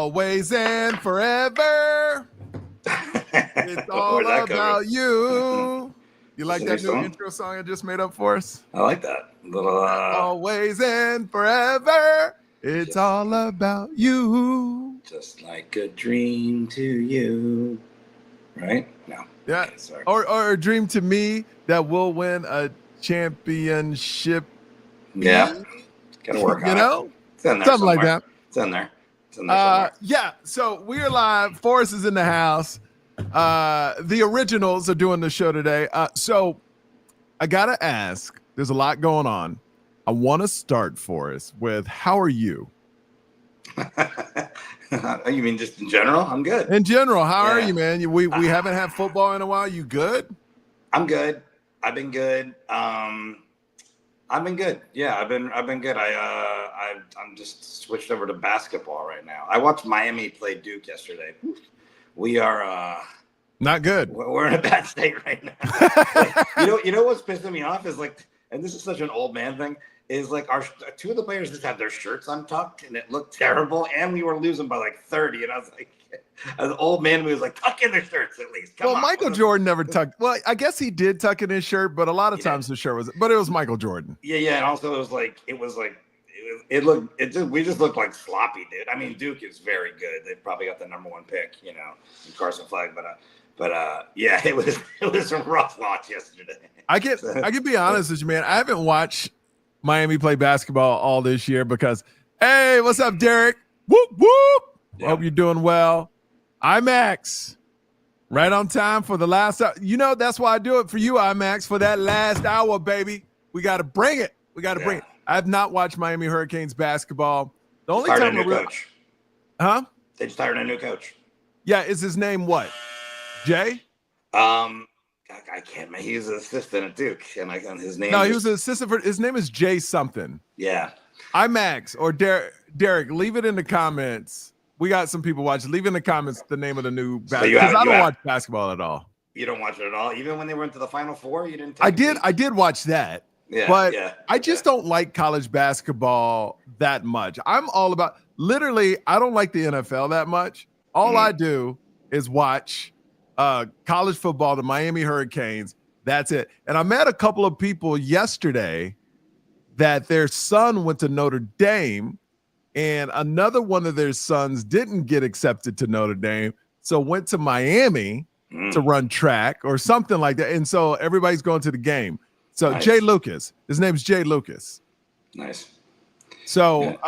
always and forever. It's all about you. You like that new intro song I just made up for us? I like that. Always and forever. It's all about you. Just like a dream to you. Right? No. Yeah. Okay, sorry. Or a dream to me that we'll win a championship. Yeah. Gotta work on it. You know? It's in there something like that. It's in there. Somewhere. Yeah. So we are live. Forrest is in the house. The originals are doing the show today. So I gotta ask, there's a lot going on. I want to start, Forrest, with how are you? You mean just in general? I'm good. In general, how are you, man? We haven't had football in a while. You good? I'm good. I've been good. I've been good. Yeah, I've been good. I'm just switched over to basketball right now. I watched Miami play Duke yesterday. We are not good. We're in a bad state right now. You know what's pissing me off is and this is such an old man thing, is our two of the players just had their shirts untucked and it looked terrible, and we were losing by 30, and I was like, as an old man, we was like, tuck in their shirts at least. Come on. Michael Jordan never tucked. Well, I guess he did tuck in his shirt, but a lot of times the shirt was. But it was Michael Jordan. Yeah, and also we just looked like sloppy, dude. I mean, Duke is very good. They probably got the number 1 pick, in Carson Flag, but yeah, it was a rough watch yesterday. I can be honest with you, man. I haven't watched Miami play basketball all this year because, hey, what's up, Derek? Whoop whoop. Yeah. Hope you're doing well. IMAX, right on time for the last hour. That's why I do it for you, IMAX, for that last hour, baby. We got to bring it. Bring it. I have not watched Miami Hurricanes basketball. The only time coach. Huh? They just hired a new coach. Yeah, is his name what? Jay? I can't remember. He's an assistant at Duke, and his name. No, he was an assistant his name is Jay something. Yeah. IMAX or Derek, leave it in the comments. We got some people watching. Leave in the comments the name of the new basketball. Because I don't watch basketball at all. You don't watch it at all? Even when they went to the Final Four, you didn't? I did watch that. Yeah, but I just don't like college basketball that much. I'm all about, literally, I don't like the NFL that much. All I do is watch college football, the Miami Hurricanes. That's it. And I met a couple of people yesterday that their son went to Notre Dame, and another one of their sons didn't get accepted to Notre Dame, so went to Miami to run track or something like that. And so everybody's going to the game. So nice. Jay Lucas, his name's Jay Lucas. Nice. So,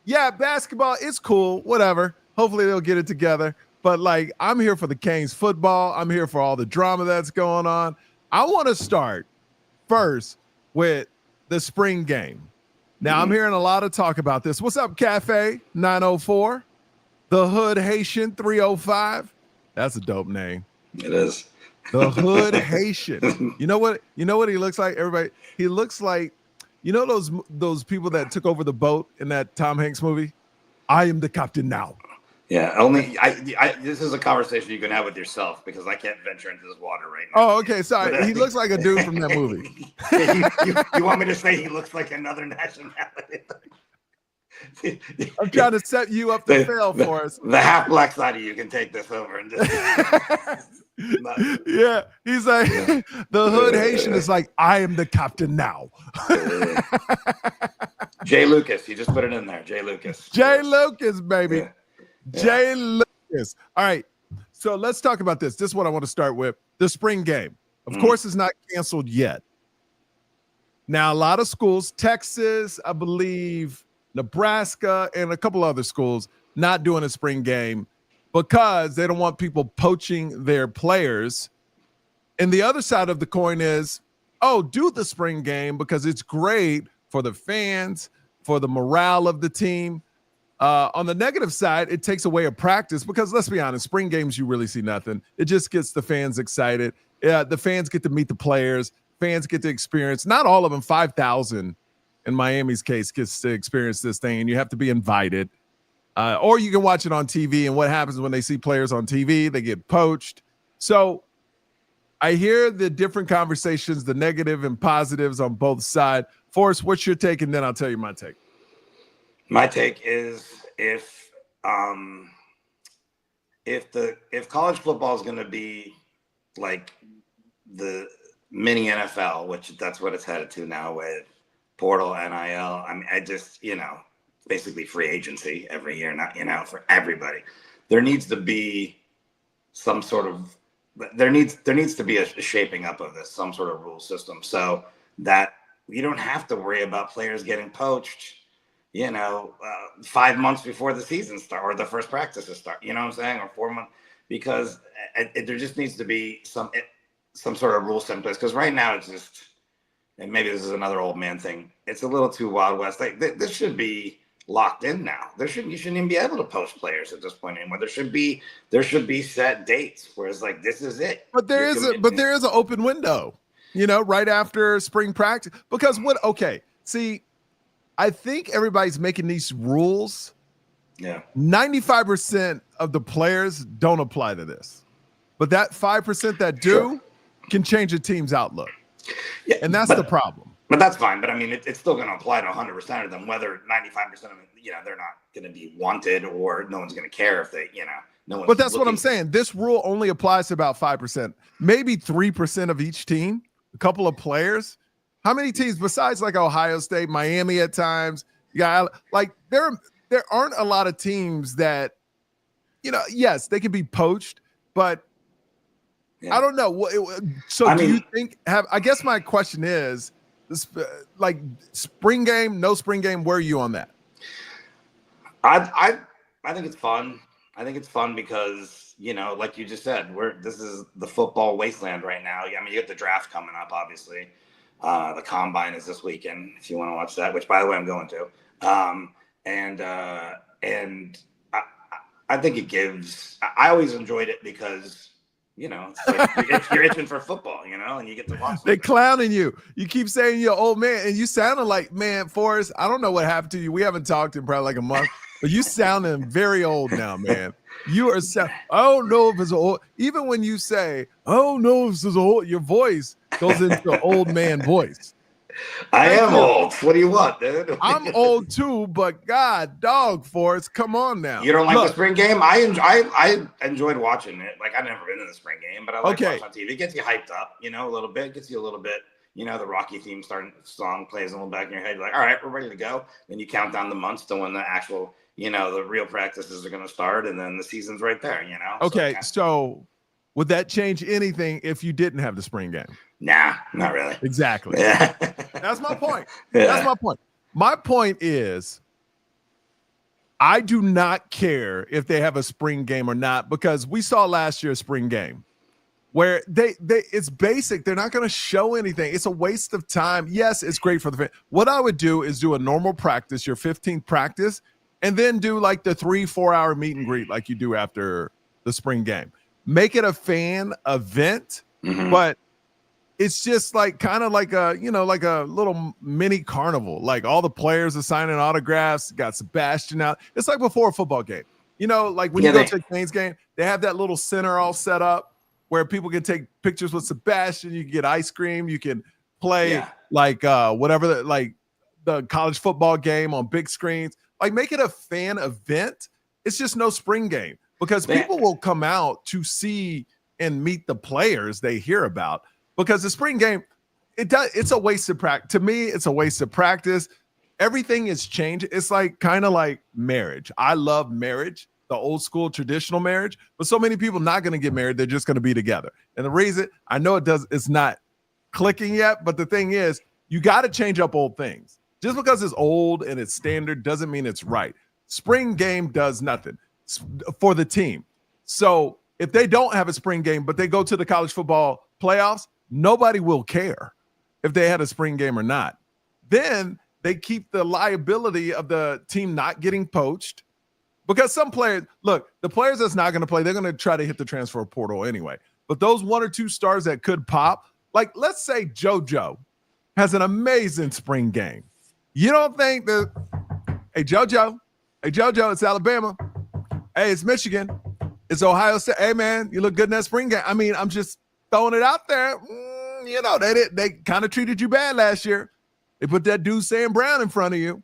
basketball, it's cool, whatever. Hopefully they'll get it together. But I'm here for the Canes football. I'm here for all the drama that's going on. I want to start first with the spring game. Now, I'm hearing a lot of talk about this. What's up, Cafe 904? The Hood Haitian 305. That's a dope name. It is. The Hood Haitian. You know what he looks like? Everybody, he looks like, those people that took over the boat in that Tom Hanks movie? I am the captain now. Yeah, only this is a conversation you can have with yourself because I can't venture into this water right now. Oh, okay. Sorry. He looks like a dude from that movie. You want me to say he looks like another nationality? I'm trying to set you up to fail for us. The half black side of you can take this over and just yeah. He's like the Hood Haitian is like, I am the captain now. Jay Lucas, you just put it in there. Jay Lucas. Jay Lucas, baby. Yeah. Jay Lucas. All right. So let's talk about this. This is what I want to start with. The spring game. Of course, it's not canceled yet. Now, a lot of schools, Texas, I believe, Nebraska, and a couple other schools not doing a spring game because they don't want people poaching their players. And the other side of the coin is, do the spring game because it's great for the fans, for the morale of the team. On the negative side, it takes away a practice because let's be honest, spring games, you really see nothing. It just gets the fans excited. The fans get to meet the players. Fans get to experience, not all of them, 5,000 in Miami's case gets to experience this thing, and you have to be invited. Or you can watch it on TV, and what happens when they see players on TV, they get poached. So I hear the different conversations, the negative and positives on both sides. Forrest, what's your take? And then I'll tell you my take. My take is if if college football is going to be like the mini NFL, which that's what it's headed to now with portal, NIL. I mean, I just, basically free agency every year, not, for everybody. There needs to be some sort of, there needs to be a shaping up of this, some sort of rule system, so that you don't have to worry about players getting poached, 5 months before the season start or the first practices start, you know what I'm saying? Or 4 months, because there just needs to be some sort of rule set in place. Because right now it's just, and maybe this is another old man thing, it's a little too Wild West. Like this should be locked in now. You shouldn't even be able to poach players at this point anymore. There should be set dates where it's like, this is it. But there is an open window, right after spring practice. Because I think everybody's making these rules. Yeah. 95% of the players don't apply to this. But that 5% that do can change a team's outlook. Yeah, and that's the problem. But that's fine. But I mean, it's still going to apply to 100% of them, whether 95% of them, they're not going to be wanted or no one's going to care if they, no one's. But that's what I'm saying. This rule only applies to about 5%, maybe 3% of each team, a couple of players. How many teams besides like Ohio State, Miami at times? Yeah, like there aren't a lot of teams that, yes, they can be poached, but I don't know. So do you think I guess my question is, like spring game, no spring game, where are you on that? I think it's fun. I think it's fun because, like you just said, this is the football wasteland right now. I mean, you get the draft coming up, obviously. The combine is this weekend, if you want to watch that, which by the way, I'm going to. And I think it gives, I always enjoyed it because, it's like you're itching for football, and you get to watch. They clowning you. You keep saying you're old man, and you sounded like, man, Forrest, I don't know what happened to you. We haven't talked in probably like a month, but you sounding very old now, man. You are, I don't know if it's old. Even when you say, oh no, this is old, your voice goes into old man voice. I am old. What do you want, dude? I'm old too, but God, dog, Forrest, come on now. You don't like the spring game? I enjoyed watching it. Like, I've never been in the spring game, but I like watching on TV. It gets you hyped up, a little bit. It gets you a little bit. The Rocky theme song plays a little back in your head. You're like, all right, we're ready to go. Then you count down the months to when the actual, the real practices are going to start, and then the season's right there. Okay, so would that change anything if you didn't have the spring game? Nah, not really. Exactly. Yeah. That's my point. That's my point. My point is, I do not care if they have a spring game or not, because we saw last year's spring game where it's basic. They're not going to show anything. It's a waste of time. Yes, it's great for the fan. What I would do is do a normal practice, your 15th practice, and then do like the 3-4 hour meet and greet like you do after the spring game. Make it a fan event, but it's just like kind of like a, like a little mini carnival. Like all the players are signing autographs, got Sebastian out. It's like before a football game. Like when you go to a Canes game, they have that little center all set up where people can take pictures with Sebastian. You can get ice cream. You can play like whatever, like the college football game on big screens. Like make it a fan event. It's just no spring game because people will come out to see and meet the players they hear about. Because the spring game, it's a waste of practice. To me, it's a waste of practice. Everything is changed. It's like kind of like marriage. I love marriage, the old school traditional marriage, but so many people not going to get married. They're just going to be together. And the reason I know it's not clicking yet, but the thing is, you got to change up old things. Just because it's old and it's standard doesn't mean it's right. Spring game does nothing for the team. So if they don't have a spring game, but they go to the college football playoffs, nobody will care if they had a spring game or not. Then they keep the liability of the team not getting poached because some players, look, the players that's not going to play, they're going to try to hit the transfer portal anyway. But those 1 or 2 stars that could pop, like let's say JoJo has an amazing spring game. You don't think that, hey, JoJo, it's Alabama. Hey, it's Michigan. It's Ohio State. Hey, man, you look good in that spring game. I mean, I'm just throwing it out there. They kind of treated you bad last year. They put that dude Sam Brown in front of you,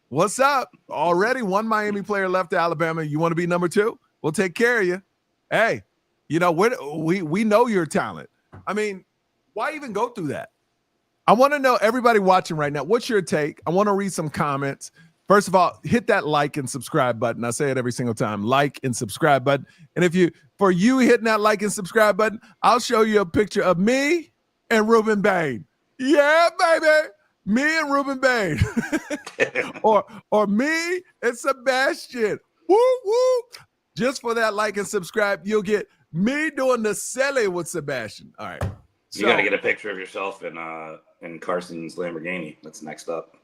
What's up? Already one Miami player left to Alabama. You want to be number 2? We'll take care of you. Hey, you know, we know your talent. I mean, why even go through that? I want to know, everybody watching right now, what's your take? I want to read some comments. First of all, hit that like and subscribe button. I say it every single time, like and subscribe button. And for you hitting that like and subscribe button, I'll show you a picture of me and Ruben Bain. Yeah, baby. Me and Ruben Bain. or me and Sebastian. Woo, woo. Just for that like and subscribe, you'll get me doing the silly with Sebastian. All right. You got to get a picture of yourself in Carson's Lamborghini. That's next up.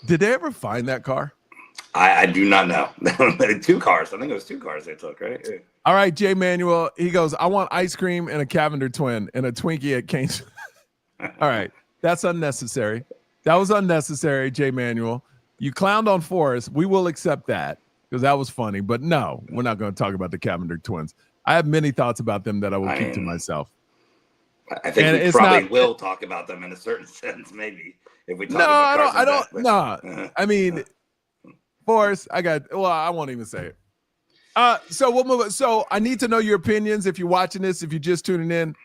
Did they ever find that car? I do not know. 2 cars. I think it was 2 cars they took, right? Yeah. All right, Jay Manuel. He goes, I want ice cream and a Cavender twin and a Twinkie at Kane's. All right. That's unnecessary. That was unnecessary, Jay Manuel. You clowned on Forrest. We will accept that because that was funny. But no, we're not going to talk about the Cavender twins. I have many thoughts about them that I will keep to myself. I think we probably will talk about them in a certain sense, maybe. If we talk about Carson. I don't. No, I mean, Forrest, I won't even say it. So we'll move it. So I need to know your opinions. If you're watching this, if you're just tuning in,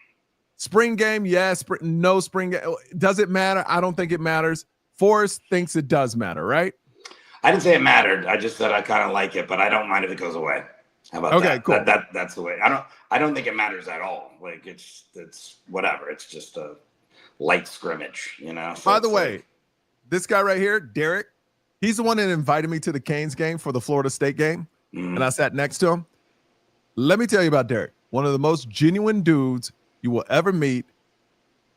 spring game, yes, no spring game. Does it matter? I don't think it matters. Forrest thinks it does matter, right? I didn't say it mattered. I just said I kind of like it, but I don't mind if it goes away. How about that? Cool. That's the way. I don't think it matters at all. Like it's whatever. It's just a light scrimmage, you know. So by the way, this guy right here, Derek, he's the one that invited me to the Canes game for the Florida State game, and I sat next to him. Let me tell you about Derek. One of the most genuine dudes you will ever meet.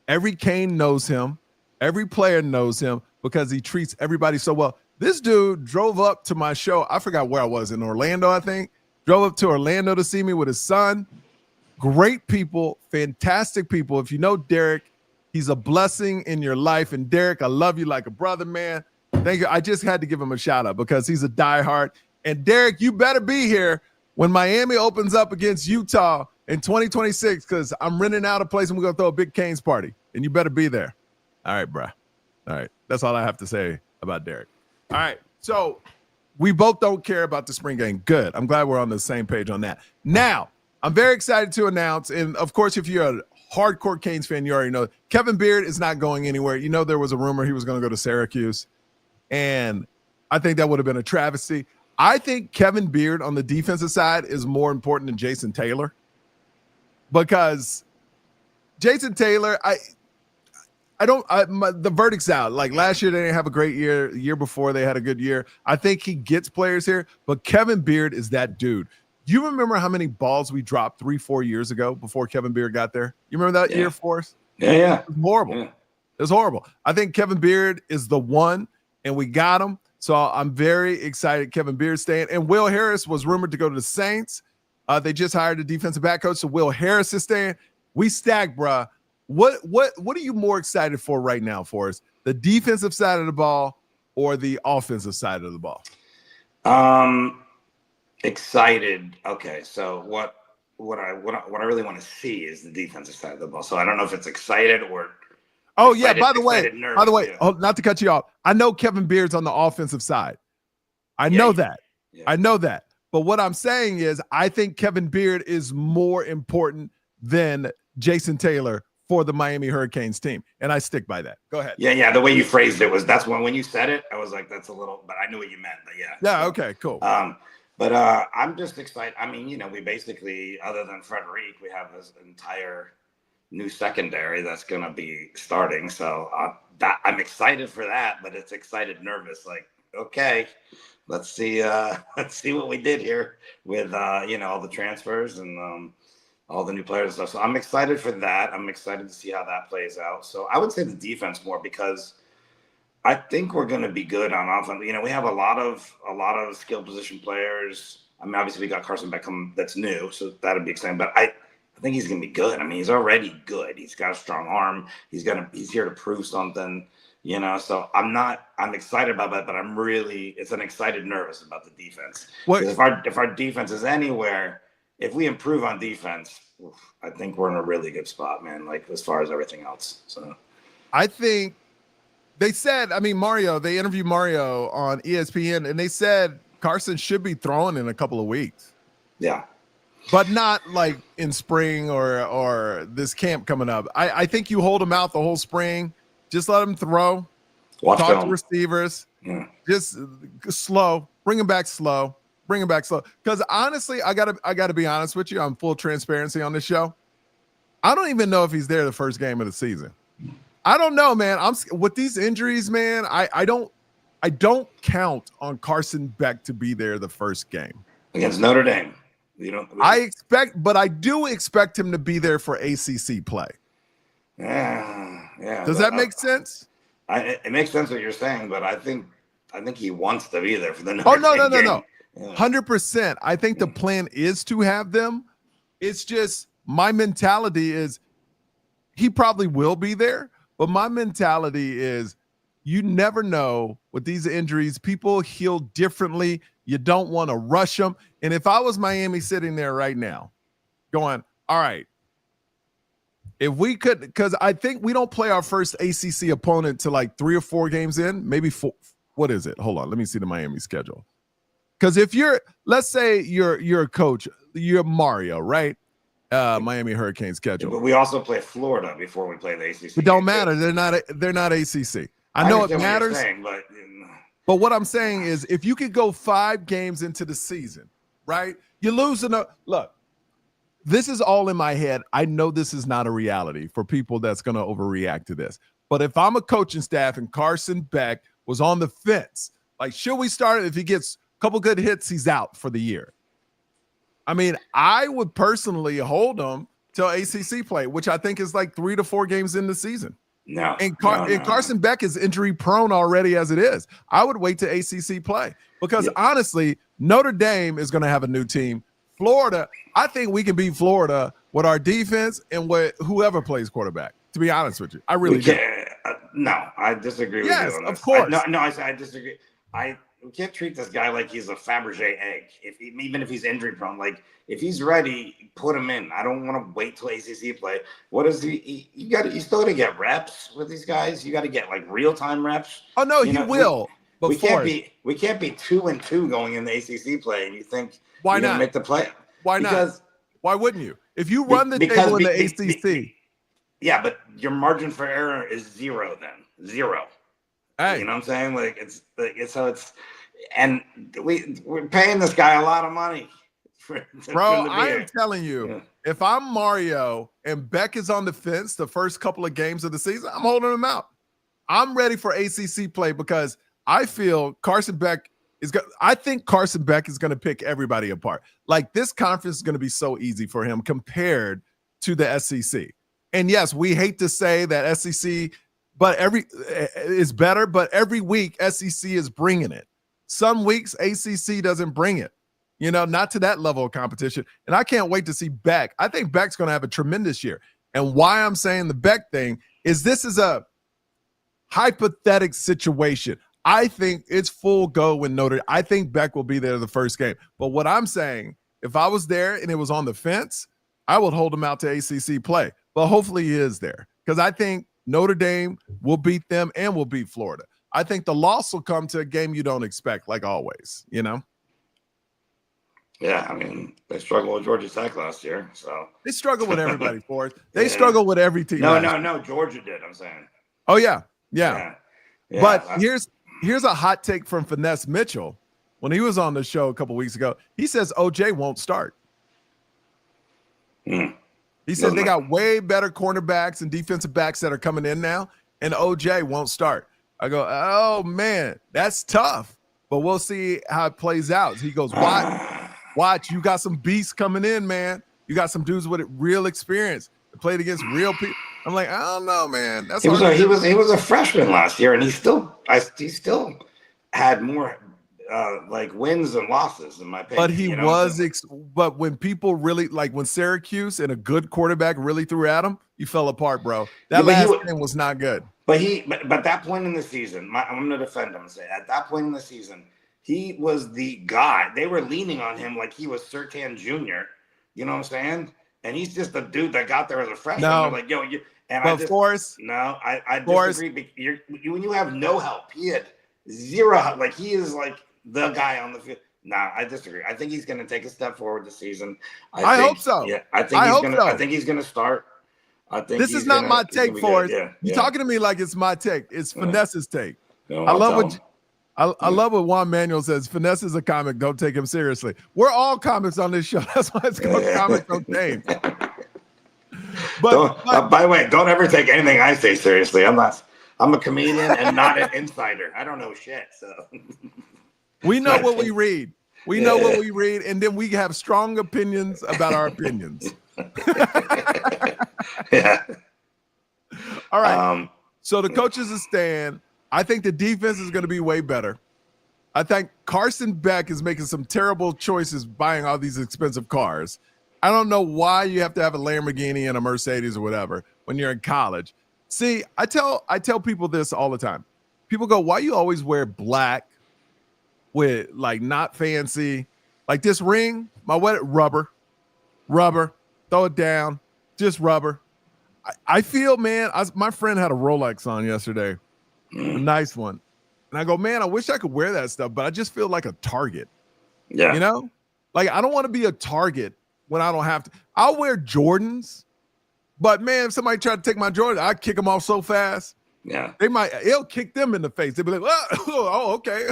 Every Cane knows him. Every player knows him because he treats everybody so well. This dude drove up to my show. I forgot where I was, in Orlando, I think. Drove up to Orlando to see me with his son. Great people, fantastic people. If you know Derek, he's a blessing in your life. And Derek, I love you like a brother, man. Thank you. I just had to give him a shout out because he's a diehard. And Derek, you better be here when Miami opens up against Utah in 2026 because I'm renting out a place and we're going to throw a big Canes party. And you better be there. All right, bro. All right. That's all I have to say about Derek. All right. So we both don't care about the spring game. Good. I'm glad we're on the same page on that. Now, I'm very excited to announce, and of course, if you're a hardcore Canes fan, you already know Kevin Beard is not going anywhere. You know, there was a rumor he was going to go to Syracuse, and I think that would have been a travesty. I think Kevin Beard on the defensive side is more important than Jason Taylor because Jason Taylor, the verdict's out. Like last year, they didn't have a great year. The year before, they had a good year. I think he gets players here, but Kevin Beard is that dude. You remember how many balls we dropped 3-4 years ago before Kevin Beard got there? You remember that year for us? Yeah. It was horrible. Yeah. It was horrible. I think Kevin Beard is the one, and we got him. So I'm very excited Kevin Beard's staying. And Will Harris was rumored to go to the Saints. They just hired a defensive back coach, so Will Harris is staying. We stacked, bruh. What are you more excited for right now, Forrest? The defensive side of the ball or the offensive side of the ball? Excited. Okay, so what I really want to see is the defensive side of the ball. So I don't know if it's excited or excited, by the way, yeah. Oh, not to cut you off. I know Kevin Beard's on the offensive side. I know that. But what I'm saying is I think Kevin Beard is more important than Jason Taylor for the Miami Hurricanes team. And I stick by that. Go ahead. Yeah. The way you phrased it that's when you said it, I was like, that's a little, but I knew what you meant. But yeah. Yeah. So, okay, cool. But I'm just excited. I mean, you know, we basically, other than Frederic, we have this entire new secondary that's going to be starting. So I'm excited for that, but it's excited, nervous. Like, okay, let's see what we did here with, all the transfers and all the new players and stuff. So I'm excited for that. I'm excited to see how that plays out. So I would say the defense more because I think we're going to be good on offense. You know, we have a lot of skill position players. I mean, obviously we got Carson Beck that's new, so that'd be exciting. But I think he's going to be good. I mean, he's already good. He's got a strong arm. He's here to prove something. You know, so I'm excited about that, but it's an excited nervous about the defense. If our defense is anywhere, if we improve on defense, I think we're in a really good spot, man. Like as far as everything else. So I think They said, I mean, Mario, they interviewed Mario on ESPN and they said Carson should be throwing in a couple of weeks. Yeah. But not like in spring or this camp coming up. I think you hold him out the whole spring. Just let him throw. Talk to receivers. Yeah. Just slow. Bring him back slow. Because honestly, I gotta be honest with you. I'm full transparency on this show. I don't even know if he's there the first game of the season. I don't know, man. I'm with these injuries, man. I don't count on Carson Beck to be there the first game against Notre Dame. I do expect him to be there for ACC play. Yeah. Does that make sense? It makes sense what you're saying, but I think he wants to be there for the Notre Dame game. No. Yeah. 100%. I think the plan is to have them. It's just my mentality is he probably will be there, but my mentality is you never know with these injuries. People heal differently. You don't want to rush them. And if I was Miami sitting there right now going, all right, if we could, because I think we don't play our first ACC opponent to like 3 or 4 games in, maybe 4. What is it? Hold on. Let me see the Miami schedule. Because if let's say you're a coach, you're Mario, right? Miami Hurricane schedule. But we also play Florida before we play the ACC. It don't matter. They're not ACC. I know it matters. But what I'm saying is if you could go 5 games into the season, right? You're losing look, this is all in my head. I know this is not a reality for people that's going to overreact to this. But if I'm a coaching staff and Carson Beck was on the fence, like, should we start it? If he gets a couple good hits, he's out for the year. I mean, I would personally hold him till ACC play, which I think is like 3 to 4 games in the season. No, and Carson Beck is injury prone already as it is. I would wait to ACC play because honestly, Notre Dame is going to have a new team. Florida, I think we can beat Florida with our defense and with whoever plays quarterback. To be honest with you, I really do. No, I disagree with you. Yes, of course. I disagree. We can't treat this guy like he's a Fabergé egg. Even if he's injury prone, like if he's ready, put him in. I don't want to wait till ACC play. What is he? You still got to get reps with these guys. You got to get like real time reps. Oh no, you will. We can't be 2-2 going in the ACC play, and you think why not make the play? Why not? Why wouldn't you? If you run the table in the ACC, yeah, but your margin for error is 0. Then 0. Hey, you know what I'm saying? Like it's. And we're paying this guy a lot of money. Bro, I am telling you, if I'm Mario and Beck is on the fence the first couple of games of the season, I'm holding him out. I'm ready for ACC play because I feel Carson Beck I think Carson Beck is going to pick everybody apart. Like this conference is going to be so easy for him compared to the SEC. And yes, we hate to say that SEC, but is better, but every week SEC is bringing it. Some weeks ACC doesn't bring it, not to that level of competition. And I can't wait to see Beck. I think Beck's going to have a tremendous year. And why I'm saying the Beck thing is this is a hypothetical situation. I think it's full go with Notre Dame. I think Beck will be there the first game. But what I'm saying, if I was there and it was on the fence, I would hold him out to ACC play. But hopefully he is there because I think Notre Dame will beat them and will beat Florida. I think the loss will come to a game you don't expect, like always, Yeah, I mean, they struggled with Georgia Tech last year, so. They struggle with everybody, Forrest. They struggle with every team. No, Georgia did, I'm saying. Oh, yeah. But here's a hot take from Finesse Mitchell. When he was on the show a couple weeks ago, he says OJ won't start. He said they got way better cornerbacks and defensive backs that are coming in now, and OJ won't start. I go, oh, man, that's tough. But we'll see how it plays out. He goes, watch. You got some beasts coming in, man. You got some dudes with real experience. They played against real people. I'm like, I don't know, man. That's he was a freshman last year, and he still had more like wins and losses in my opinion. But but when people really like when Syracuse and a good quarterback really threw at him, he fell apart, bro. That last game was not good. But that point in the season, I'm going to defend him and say at that point in the season, he was the guy. They were leaning on him like he was Surtain Jr. You know what I'm saying? And he's just a dude that got there as a freshman. No. Like, And but Forrest, I Forrest, disagree. When you have no help, he had zero help. Like he is like the guy on the field. Nah, I disagree. I think he's going to take a step forward this season. I hope so. Yeah, I think he's going to start. I think this is not my take, Forrest. Yeah, You're talking to me like it's my take. It's Finesse's take. No, I love what Juan Manuel says. Finesse is a comic. Don't take him seriously. We're all comics on this show. That's why it's called Comics on Game. But by the way, don't ever take anything I say seriously. I'm a comedian and not an insider. I don't know shit. So we know what we read. We know what we read, and then we have strong opinions about our opinions. Yeah. All right. So the coaches are staying. I think the defense is going to be way better. I think Carson Beck is making some terrible choices buying all these expensive cars. I don't know why you have to have a Lamborghini and a Mercedes or whatever when you're in college. See, I tell people this all the time. People go, why you always wear black with like not fancy? Like this ring, my wedding, rubber, throw it down, just rubber. I feel, man, my friend had a Rolex on yesterday, a nice one. And I go, man, I wish I could wear that stuff, but I just feel like a target. Yeah. You know? Like I don't want to be a target when I don't have to. I'll wear Jordans, but man, if somebody tried to take my Jordans, I'd kick them off so fast. Yeah. It'll kick them in the face. They'll be like, oh, okay.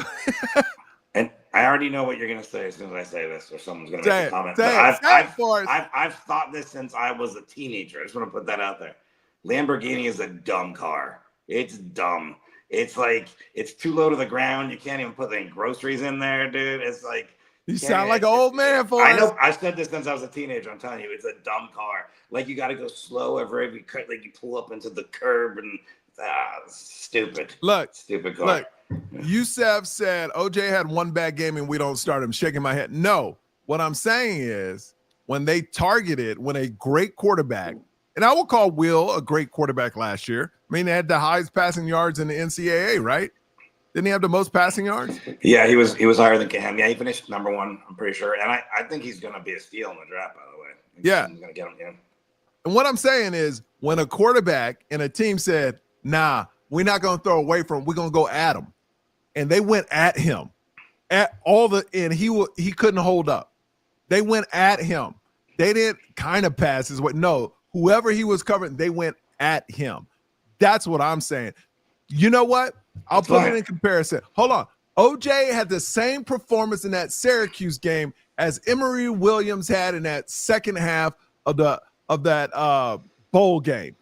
And I already know what you're going to say as soon as I say this, or someone's going to make a comment. I've thought this since I was a teenager. I just want to put that out there. Lamborghini is a dumb car. It's dumb. It's like, it's too low to the ground. You can't even put any groceries in there, dude. It's like, you sound like an old man, Forrest. I know. I said this since I was a teenager. I'm telling you, it's a dumb car. Like you got to go slow every cut. Like you pull up into the curb and stupid. Stupid car. Look, Yusef said OJ had one bad game and we don't start him. Shaking my head. No, what I'm saying is when they targeted when a great quarterback, and I will call Will a great quarterback last year. I mean, they had the highest passing yards in the NCAA, right? Didn't he have the most passing yards? Yeah, he was higher than Cam. Yeah, he finished number one, I'm pretty sure. And I think he's going to be a steal in the draft, by the way. Yeah. I'm going to get him. Yeah. And what I'm saying is when a quarterback and a team said, nah, we're not going to throw away from him. We're going to go at him. And they went at him and he couldn't hold up. They went at him. They didn't kind of pass his way. No, whoever he was covering, they went at him. That's what I'm saying. You know what? I'll put it in comparison. Hold on. OJ had the same performance in that Syracuse game as Emory Williams had in that second half of that bowl game.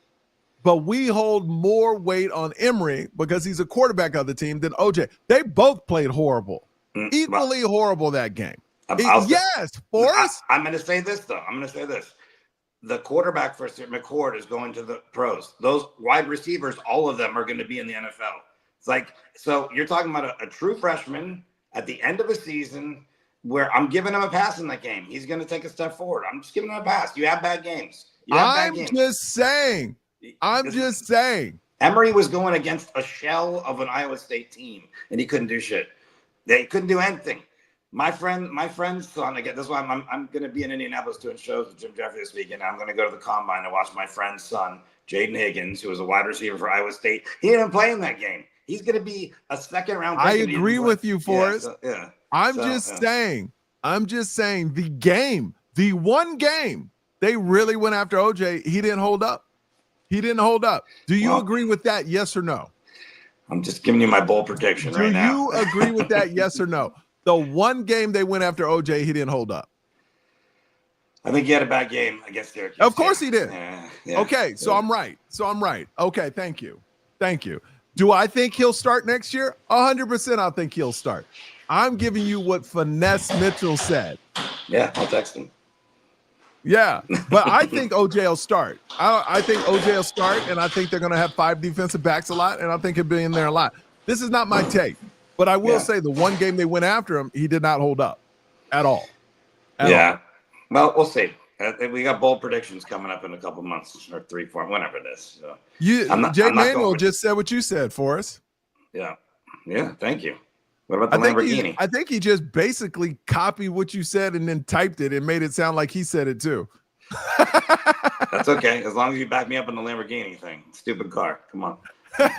But we hold more weight on Emory because he's a quarterback of the team than OJ. They both played horrible. Equally horrible that game. Yes, Forrest. I'm going to say this, though. The quarterback for McCord is going to the pros. Those wide receivers, all of them are going to be in the NFL. It's like, so you're talking about a true freshman at the end of a season where I'm giving him a pass in that game. He's going to take a step forward. I'm just giving him a pass. You have bad games. I'm just saying. Emory was going against a shell of an Iowa State team, and he couldn't do shit. They couldn't do anything. My friend's son, again, that's why I'm going to be in Indianapolis doing shows with Jim Jeffrey this weekend. I'm going to go to the Combine and watch my friend's son, Jaden Higgins, who was a wide receiver for Iowa State. He didn't play in that game. He's going to be a second-round pick. I agree with you, Forrest. I'm just saying the one game, they really went after OJ. He didn't hold up. Do you agree with that, yes or no? I'm just giving you my bold prediction right now. Do you agree with that, yes or no? The one game they went after OJ, he didn't hold up. I think he had a bad game against Syracuse. Of course he did. Yeah. Okay, so I'm right. Okay, thank you. Do I think he'll start next year? 100% I think he'll start. I'm giving you what Finesse Mitchell said. Yeah, I'll text him. Yeah, but I think OJ will start. I think OJ will start, and I think they're going to have 5 defensive backs a lot, and I think he'll be in there a lot. This is not my take, but I will say the one game they went after him, he did not hold up at all. Well, we'll see. We got bold predictions coming up in a couple months or 3, 4, whenever it is. So Jay Manuel just said what you said for us. Yeah. Thank you. What about the Lamborghini? I think he just basically copied what you said and then typed it and made it sound like he said it too. That's okay, as long as you back me up on the Lamborghini thing. Stupid car, come on,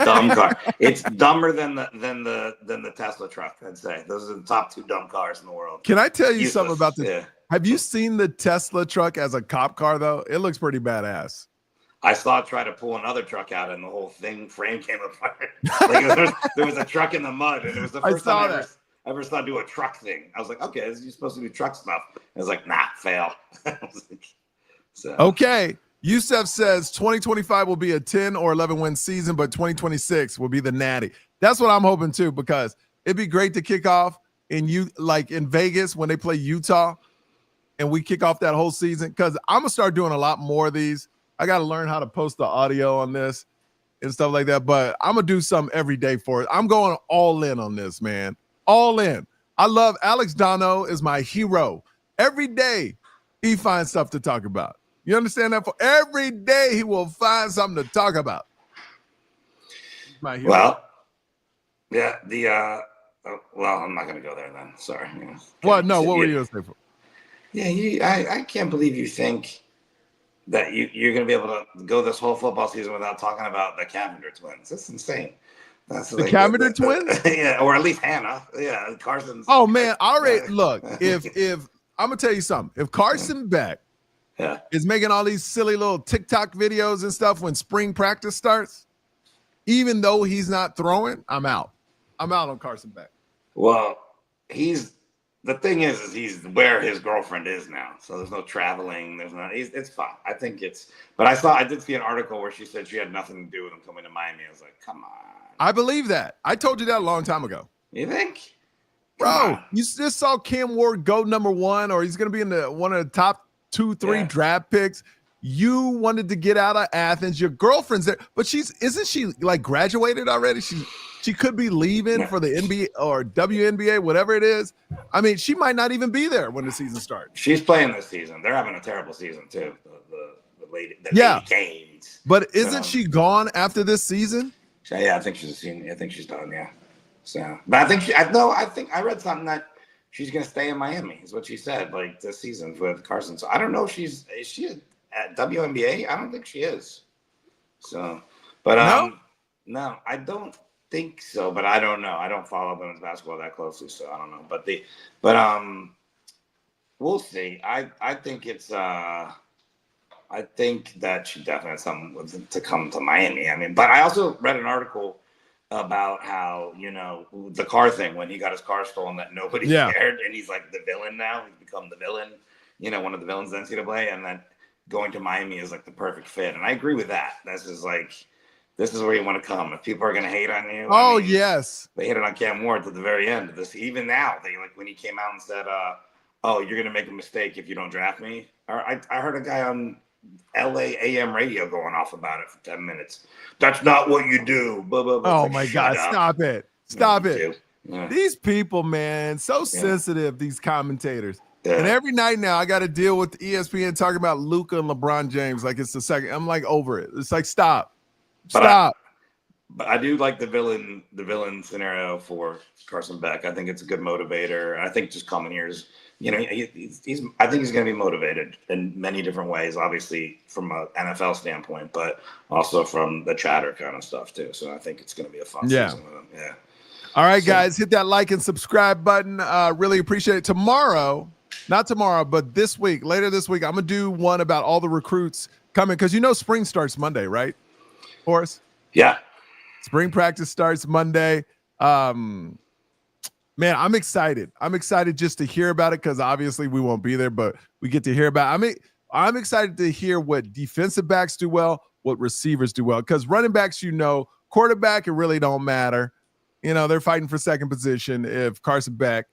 dumb car. It's dumber than the Tesla truck. I'd say those are the top 2 dumb cars in the world. Can I tell you Useless. something about this? Yeah. Have you seen the Tesla truck as a cop car though? It looks pretty badass. I saw it try to pull another truck out, and the whole frame came apart. Like there was a truck in the mud, and it was the first time I ever saw do a truck thing. I was like, okay, you're supposed to do truck stuff. And I was like, nah, fail. So. Okay. Yusef says 2025 will be a 10 or 11 win season, but 2026 will be the natty. That's what I'm hoping too, because it'd be great to kick off in Vegas when they play Utah, and we kick off that whole season. Because I'm gonna start doing a lot more of these. I got to learn how to post the audio on this and stuff like that, but I'm gonna do something every day for it. I'm going all in on this, man. All in. I love Alex Dono is my hero. Every day he finds stuff to talk about. You understand that? For every day he will find something to talk about. My hero. Well, yeah, well, I'm not gonna go there then. Sorry. What? No, what were you gonna say for? Yeah, I can't believe you think that you're going to be able to go this whole football season without talking about the Cavender twins. That's insane. That's the Cavender twins? Yeah, or at least Hannah. Yeah, Carson's. Oh, man. All right. Look, if I'm going to tell you something. If Carson Beck is making all these silly little TikTok videos and stuff when spring practice starts, even though he's not throwing, I'm out. I'm out on Carson Beck. Well, the thing is he's where his girlfriend is now. So there's no traveling. It's fine. I think but I did see an article where she said she had nothing to do with him coming to Miami. I was like, come on. I believe that. I told you that a long time ago. You think? Bro, you just saw Cam Ward go #1, or he's going to be in one of the top 2-3 draft picks. You wanted to get out of Athens. Your girlfriend's there, but isn't she like graduated already? She could be leaving for the NBA or WNBA, whatever it is. I mean, she might not even be there when the season starts. She's playing this season. They're having a terrible season too. The lady Canes. But isn't she gone after this season? Yeah, I think she's a senior. I think she's done. Yeah. So, but I think I read something that she's going to stay in Miami. Is what she said. Like this season with Carson. So I don't know. Is she at WNBA? I don't think she is. So, but no, I don't think so, but I don't know. I don't follow women's basketball that closely, so I don't know. But we'll see. I think that she definitely has something to come to Miami. I mean, but I also read an article about how the car thing when he got his car stolen that nobody cared, and he's like the villain now. He's become the villain. One of the villains in NCAA, and then going to Miami is like the perfect fit. And I agree with that. This is where you want to come. If people are going to hate on you. Yes. They hated on Cam Ward to the very end of this. Even now, when he came out and said, you're going to make a mistake if you don't draft me. I heard a guy on LA AM radio going off about it for 10 minutes. That's not what you do. Blah, blah, blah. Oh, my God. Stop it. Stop it. Yeah. These people, man, so sensitive, these commentators. Yeah. And every night now I got to deal with ESPN talking about Luka and LeBron James like it's the second. I'm like over it. It's like, stop. But I do like the villain scenario for Carson Beck. I think it's a good motivator. I think just coming here is, I think he's going to be motivated in many different ways, obviously from an NFL standpoint, but also from the chatter kind of stuff too. So I think it's going to be a fun season with him. Yeah. All right, guys, hit that like and subscribe button. Really appreciate it. Not tomorrow, but later this week, I'm going to do one about all the recruits coming because spring starts Monday, right? Forrest? Yeah. Spring practice starts Monday. Man, I'm excited. I'm excited just to hear about it because obviously we won't be there, but we get to hear about it. I mean, I'm excited to hear what defensive backs do well, what receivers do well, because running backs, quarterback, it really don't matter. They're fighting for second position if Carson Beck.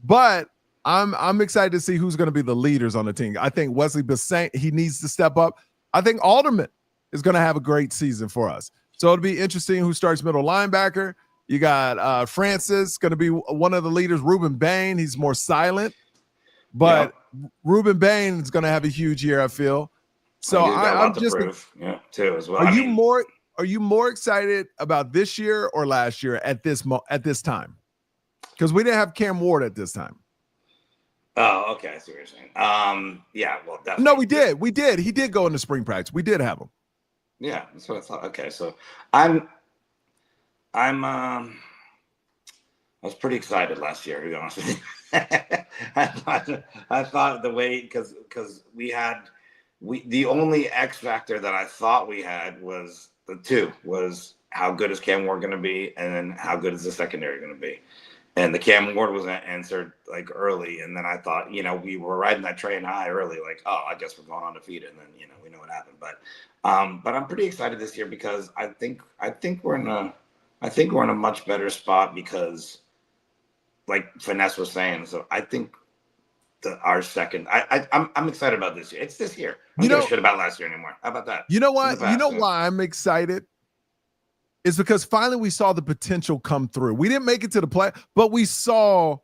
But I'm excited to see who's going to be the leaders on the team. I think Wesley Bissant, he needs to step up. I think Alderman is going to have a great season for us. So it'll be interesting who starts middle linebacker. You got Francis going to be one of the leaders. Ruben Bain, he's more silent, but Ruben Bain is going to have a huge year, I feel. So I'm just too as well. Are you more excited about this year or last year at this time? Because we didn't have Cam Ward at this time. Oh, okay. I see what you're saying. Yeah, well, definitely. No, we did. We did. He did go into spring practice. We did have him. Yeah, that's what I thought. Okay, so I'm I was pretty excited last year, to be honest with you. I thought the way because the only X factor that I thought we had was how good is Cam Ward going to be, and then how good is the secondary going to be. And the Cam Ward was answered like early, and then I thought, we were riding that train high early, like, oh, I guess we're going undefeated, and then we know what happened. But I'm pretty excited this year because I think we're in a much better spot because, like Finesse was saying, so I think our second, I'm excited about this year. It's this year. I don't give a shit about last year anymore. How about that? You know what? Why I'm excited? It's because finally we saw the potential come through. We didn't make it to the play, but we saw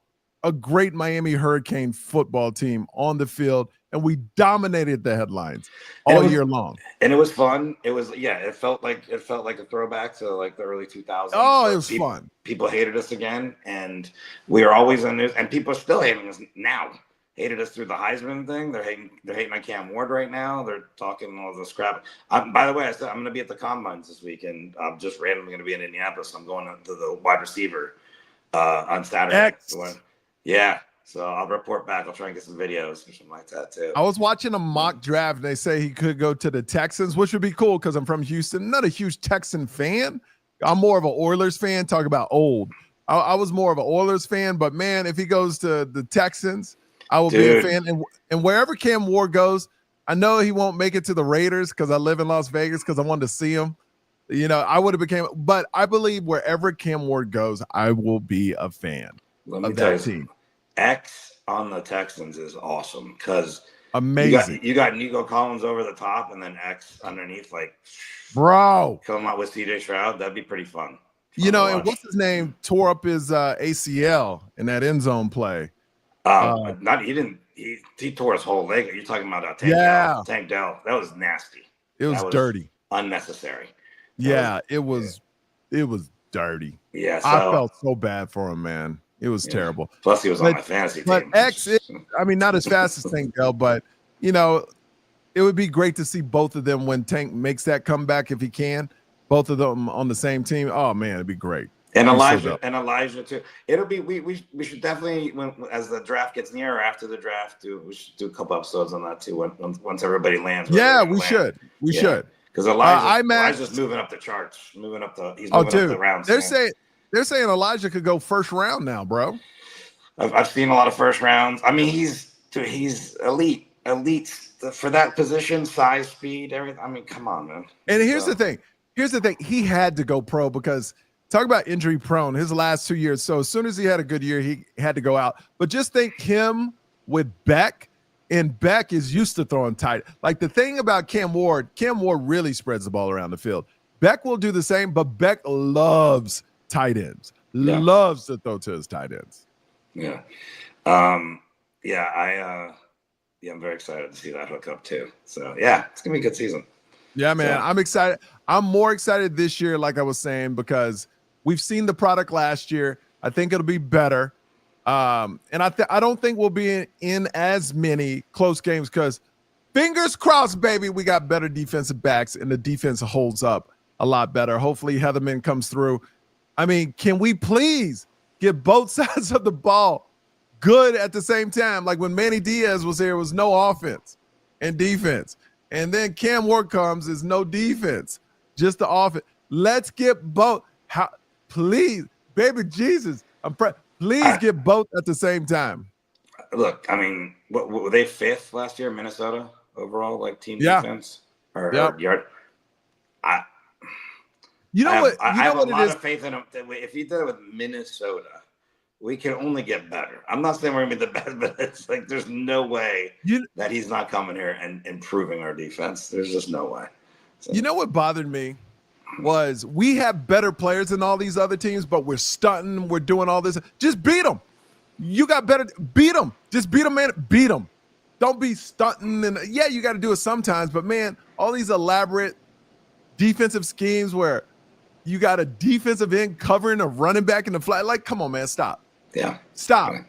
a great Miami Hurricane football team on the field, and we dominated the headlines all year long. And it was fun. It was, it felt like a throwback to like the early 2000s. Oh, it was fun. People hated us again, and we are always on news, and people are still hating us now. Hated us through the Heisman thing. They're hating on Cam Ward right now. They're talking all the scrap. By the way, I said I'm going to be at the combines this week, and I'm just randomly going to be in Indianapolis. I'm going to the wide receiver on Saturday. Yeah, so I'll report back. I'll try and get some videos or something like that too. I was watching a mock draft. And they say he could go to the Texans, which would be cool because I'm from Houston. Not a huge Texan fan. I'm more of an Oilers fan. Talk about old. I was more of an Oilers fan, but man, if he goes to the Texans, I will be a fan. And wherever Cam Ward goes, I know he won't make it to the Raiders because I live in Las Vegas because I wanted to see him. I would have but I believe wherever Cam Ward goes, I will be a fan of that team. X on the Texans is awesome because amazing. You got Nico Collins over the top and then X underneath, like, bro, come out with CJ Stroud. That'd be pretty fun. And what's his name tore up his ACL in that end zone play. He tore his whole leg. You're talking about Tank Dell. That was nasty. It was dirty, unnecessary. It was dirty. Yeah, I felt so bad for him, man. It was terrible. Plus, he was on my fantasy team. But X, not as fast as Tank Dell, but it would be great to see both of them when Tank makes that comeback if he can. Both of them on the same team. Oh man, it'd be great. And Elijah too. It'll be we should definitely as the draft gets near or after the draft we should do a couple episodes on that too once everybody lands. Yeah, we should. We should. Because Elijah's moving up the charts, he's moving up the rounds. They're saying Elijah could go first round now, bro. I've seen a lot of first rounds. I mean, he's elite for that position, size, speed, everything. I mean, come on, man. And here's the thing. He had to go pro because talk about injury prone his last 2 years. So as soon as he had a good year, he had to go out. But just think him with Beck, and Beck is used to throwing tight. Like the thing about Cam Ward really spreads the ball around the field. Beck will do the same, but Beck loves tight ends. Loves to throw to his tight ends. Yeah. I'm very excited to see that hook up too. So yeah, it's gonna be a good season. Yeah, man. I'm excited. I'm more excited this year, like I was saying, because we've seen the product last year. I think it'll be better. And I don't think we'll be in as many close games because fingers crossed, baby, we got better defensive backs and the defense holds up a lot better. Hopefully Heatherman comes through. I mean, can we please get both sides of the ball good at the same time? Like when Manny Diaz was here, it was no offense and defense. And then Cam Ward comes, is no defense, just the offense. Let's get both. Please, baby Jesus, please get both at the same time. Look, I mean, what were they 5th last year, Minnesota overall, like team defense or yard? I have a lot of faith in him. If he did it with Minnesota, we can only get better. I'm not saying we're gonna be the best, but it's like there's no way that he's not coming here and improving our defense. There's just no way. So. You know what bothered me was we have better players than all these other teams, but we're stunting. We're doing all this. Just beat them. You got better. Beat them. Just beat them, man. Beat them. Don't be stunting. And yeah, you got to do it sometimes, but man, all these elaborate defensive schemes where you got a defensive end covering a running back in the flat. Like, come on, man, stop. Yeah. Stop.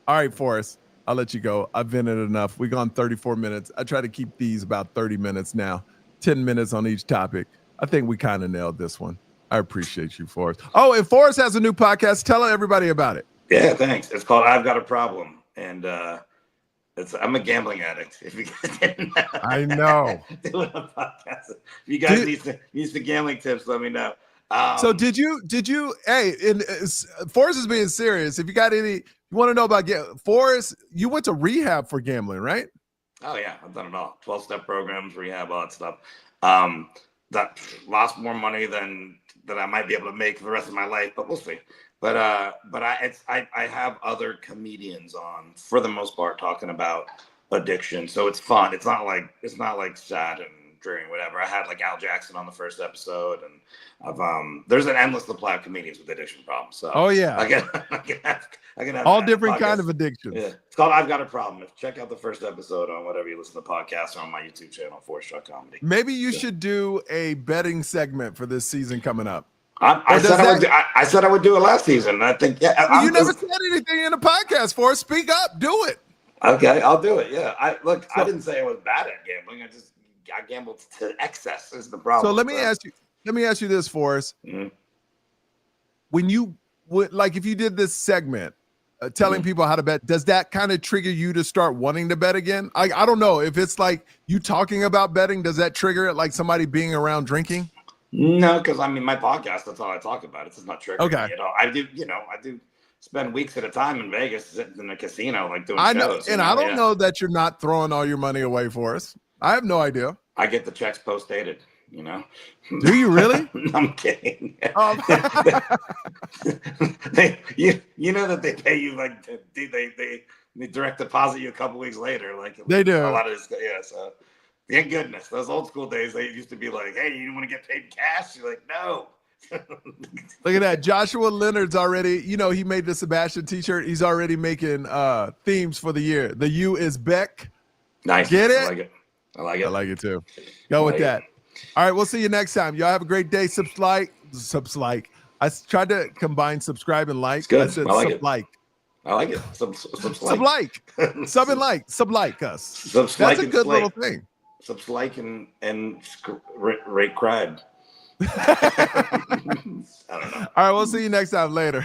All right, Forrest, I'll let you go. I've vented enough. We've gone 34 minutes. I try to keep these about 30 minutes now, 10 minutes on each topic. I think we kind of nailed this one. I appreciate you, Forrest. Oh, and Forrest has a new podcast. Tell everybody about it. Yeah, thanks. It's called I've Got a Problem. And I'm a gambling addict. If you guys didn't know. I know. Doing a podcast. If you guys need some gambling tips, let me know. So did you hey, Forrest is being serious. If you got any, you want to know about Forrest, you went to rehab for gambling, right? Oh yeah, I've done it all. 12-step programs, rehab, all that stuff. That lost more money than I might be able to make for the rest of my life, but we'll see. But I have other comedians on for the most part talking about addiction, so it's fun. It's not like sad and dreary, whatever. I had like Al Jackson on the first episode, and there's an endless supply of comedians with addiction problems. So I can have all different kind of addictions. Yeah, it's called I've Got a Problem. Check out the first episode on whatever you listen to podcasts or on my YouTube channel, Forrest Shaw Comedy. Maybe you should do a betting segment for this season coming up. I said I would do it last season. I think you never said anything in the podcast. Forrest, speak up, do it. Okay, I'll do it. Yeah, I didn't say I was bad at gambling. I gambled to excess is the problem. So let me ask you this, Forrest. Mm-hmm. When you would if you did this segment telling people how to bet, does that kind of trigger you to start wanting to bet again? I don't know if it's like you talking about betting, does that trigger it like somebody being around drinking? No, because my podcast, that's all I talk about. It's just not triggering me at all. I do spend weeks at a time in Vegas sitting in a casino doing shows. And I don't know that you're not throwing all your money away for us. I have no idea. I get the checks post dated. Do you really? I'm kidding. You know that they pay you they direct deposit you a couple weeks later. They do a lot of this. Yeah, so thank goodness. Those old school days, they used to be like, "Hey, you want to get paid in cash?" You're like, "No." Look at that. Joshua Leonard's already, he made the Sebastian t-shirt. He's already making themes for the year. The U is Beck. Nice. Get it? I like it. I like it too. Go with that. All right, we'll see you next time. Y'all have a great day. Subscribe. I tried to combine subscribe and like. It's good. I said I like it. I like it. Sub like us. That's a good little thing. Subslike and rate cried. I don't know. All right, we'll see you next time later.